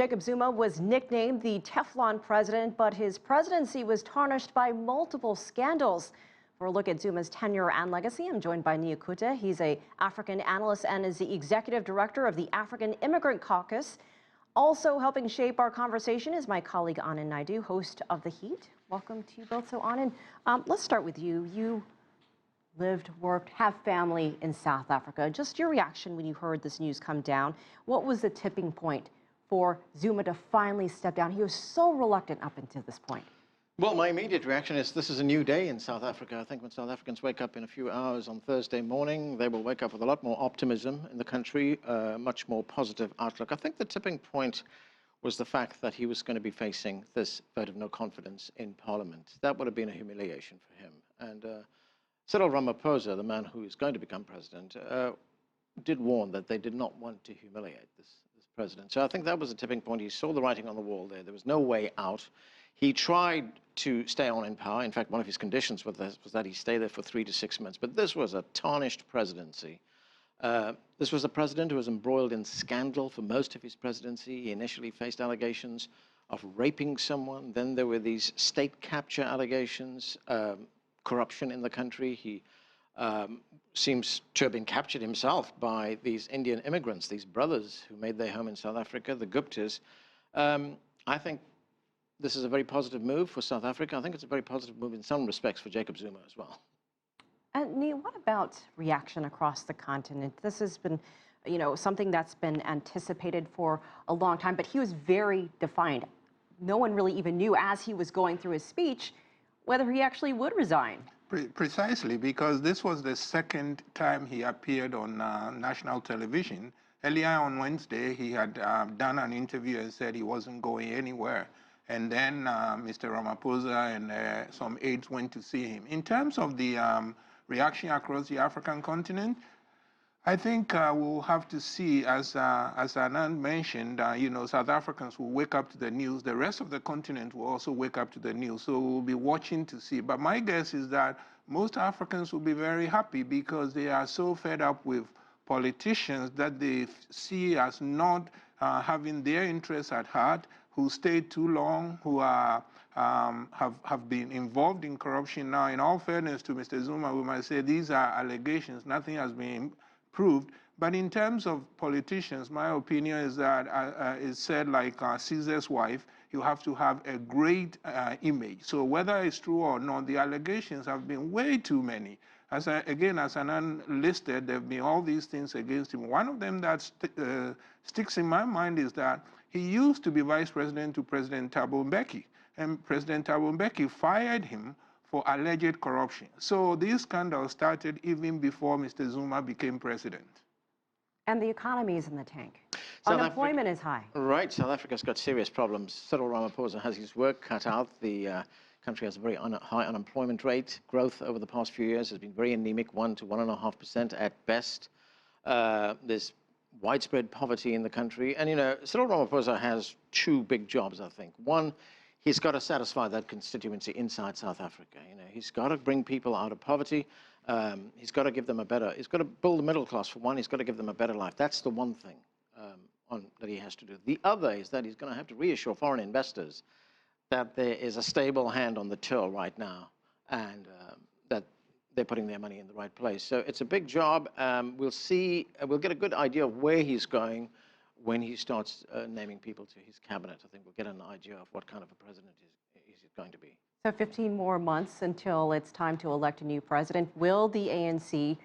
Jacob Zuma was nicknamed the Teflon President, but his presidency was tarnished by multiple scandals. For a look at Zuma's tenure and legacy, I'm joined by Nii Akuetteh. He's an African analyst and is the executive director of the African Immigrant Caucus. Also helping shape our conversation is my colleague Anand Naidoo, host of The Heat. Welcome to you both. So Anand, let's start with you. You lived, worked, have family in South Africa. Just your reaction when you heard this news come down. What was the tipping point for Zuma to finally step down? He was so reluctant up until this point. Well, my immediate reaction is this is a new day in South Africa. I think when South Africans wake up in a few hours on Thursday morning, they will wake up with a lot more optimism in the country, much more positive outlook. I think the tipping point was the fact that he was going to be facing this vote of no confidence in Parliament. That would have been a humiliation for him. And Cyril Ramaphosa, the man who is going to become president, did warn that they did not want to humiliate this president. So I think that was a tipping point. He saw the writing on the wall there. There was no way out. He tried to stay on in power. In fact, one of his conditions was that he stay there for 3 to 6 months. But this was a tarnished presidency. This was a president who was embroiled in scandal for most of his presidency. He initially faced allegations of raping someone. Then there were these state capture allegations, corruption in the country. He seems to have been captured himself by these Indian immigrants, these brothers who made their home in South Africa, the Guptas. I think this is a very positive move for South Africa. I think it's a very positive move in some respects for Jacob Zuma as well. And Nii, what about reaction across the continent? This has been, something that's been anticipated for a long time, but he was very defiant. No one really even knew as he was going through his speech whether he actually would resign. Precisely, because this was the second time he appeared on national television. Earlier on Wednesday, he had done an interview and said he wasn't going anywhere. And then Mr. Ramaphosa and some aides went to see him. In terms of the reaction across the African continent, I think we'll have to see, as Anand mentioned, South Africans will wake up to the news. The rest of the continent will also wake up to the news. So we'll be watching to see. But my guess is that most Africans will be very happy because they are so fed up with politicians that they see as not having their interests at heart, who stayed too long, who are have been involved in corruption. Now, in all fairness to Mr. Zuma, we might say these are allegations. Nothing has been proved. But in terms of politicians, my opinion is that it's said like Caesar's wife, you have to have a great image. So whether it's true or not, the allegations have been way too many. As Anand listed, there have been all these things against him. One of them that sticks in my mind is that he used to be vice president to President Thabo Mbeki, and President Thabo Mbeki fired him for alleged corruption. So this scandal started even before Mr. Zuma became president. And the economy is in the tank. Unemployment is high. Right, South Africa's got serious problems. Cyril Ramaphosa has his work cut out. The country has a very high unemployment rate. Growth over the past few years has been very anemic, 1 to 1.5% at best. There's widespread poverty in the country. And, Cyril Ramaphosa has 2 big jobs, I think. One, he's got to satisfy that constituency inside South Africa. He's got to bring people out of poverty. He's got to give them he's got to build the middle class for one. He's got to give them a better life. That's the one thing that he has to do. The other is that he's going to have to reassure foreign investors that there is a stable hand on the till right now and that they're putting their money in the right place. So it's a big job. We'll see. We'll get a good idea of where he's going when he starts naming people to his cabinet. I think we'll get an idea of what kind of a president he's going to be. So 15 more months until it's time to elect a new president. Will the ANC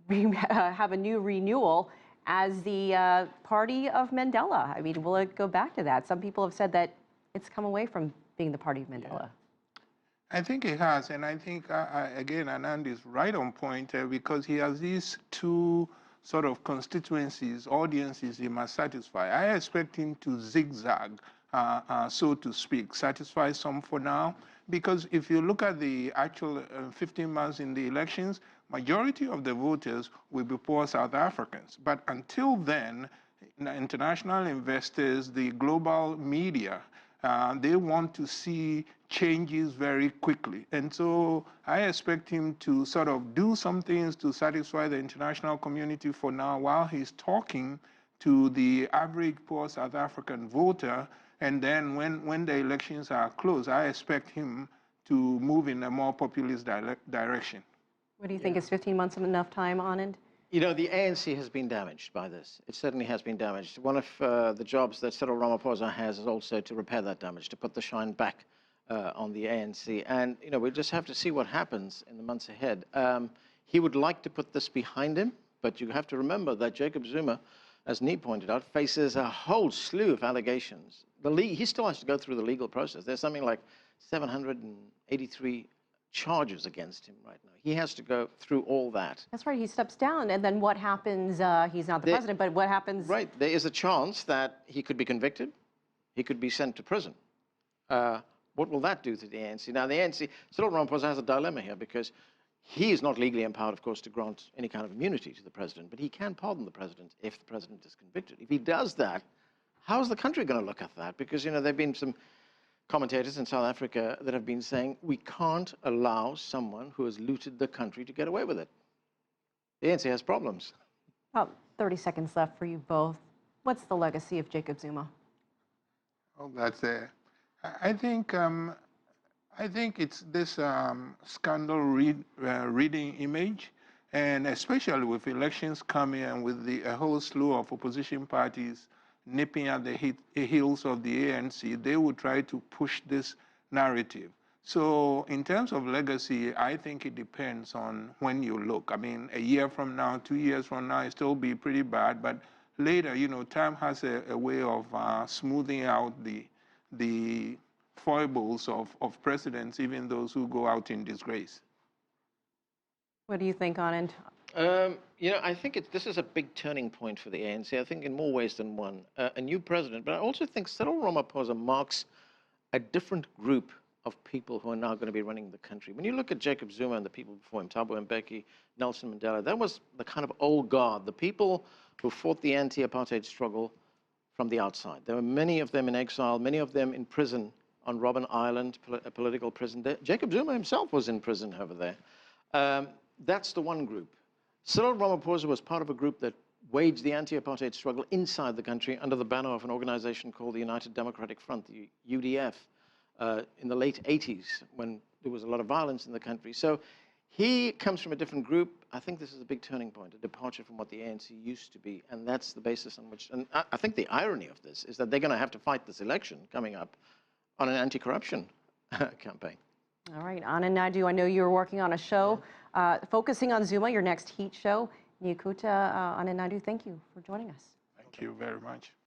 have a new renewal as the party of Mandela? I mean, will it go back to that? Some people have said that it's come away from being the party of Mandela. Yeah. I think it has, and I think, again, Anand is right on point because he has these 2 sort of constituencies, audiences he must satisfy. I expect him to zigzag, so to speak, satisfy some for now, because if you look at the actual 15 months in the elections, majority of the voters will be poor South Africans. But until then, international investors, the global media, they want to see changes very quickly. And so I expect him to sort of do some things to satisfy the international community for now while he's talking to the average poor South African voter. And then when the elections are close, I expect him to move in a more populist direction. What do you think? Is 15 months enough time, Anand? You know, the ANC has been damaged by this. It certainly has been damaged. One of the jobs that Cyril Ramaphosa has is also to repair that damage, to put the shine back on the ANC. And, you know, we'll just have to see what happens in the months ahead. He would like to put this behind him, but you have to remember that Jacob Zuma, as Nii pointed out, faces a whole slew of allegations. He still has to go through the legal process. There's something like 783 charges against him right now. He has to go through all that. That's right. He steps down, and then what happens? He's not the president, but what happens? Right. There is a chance that he could be convicted. He could be sent to prison. What will that do to the ANC? Now, the ANC, Cyril Ramaphosa has a dilemma here because he is not legally empowered, of course, to grant any kind of immunity to the president, but he can pardon the president if the president is convicted. If he does that, how's the country going to look at that? Because, you know, there have been some commentators in South Africa that have been saying we can't allow someone who has looted the country to get away with it. The ANC has problems. About 30 seconds left for you both. What's the legacy of Jacob Zuma? Oh, that's I think it's this scandal reading image, and especially with elections coming and with a whole slew of opposition parties nipping at the heels of the ANC, they would try to push this narrative. So in terms of legacy, I think it depends on when you look. I mean, a year from now, 2 years from now, it still be pretty bad, but later, you know, time has a way of smoothing out the foibles of presidents, even those who go out in disgrace. What do you think, Anand? You know, I think this is a big turning point for the ANC, I think in more ways than one. A new president, but I also think Cyril Ramaphosa marks a different group of people who are now going to be running the country. When you look at Jacob Zuma and the people before him, Thabo Mbeki, Nelson Mandela, that was the kind of old guard, the people who fought the anti-apartheid struggle from the outside. There were many of them in exile, many of them in prison on Robben Island, a political prison. Jacob Zuma himself was in prison over there. That's the one group. Cyril Ramaphosa was part of a group that waged the anti-apartheid struggle inside the country under the banner of an organization called the United Democratic Front, the UDF, in the late 80s when there was a lot of violence in the country. So he comes from a different group. I think this is a big turning point, a departure from what the ANC used to be, and that's the basis on which, and I think the irony of this is that they're going to have to fight this election coming up on an anti-corruption campaign. All right, Anand Naidoo, I know you're working on a show focusing on Zuma, your next Heat show. Nii Akuetteh, Anand Naidoo, thank you for joining us. Thank you very much.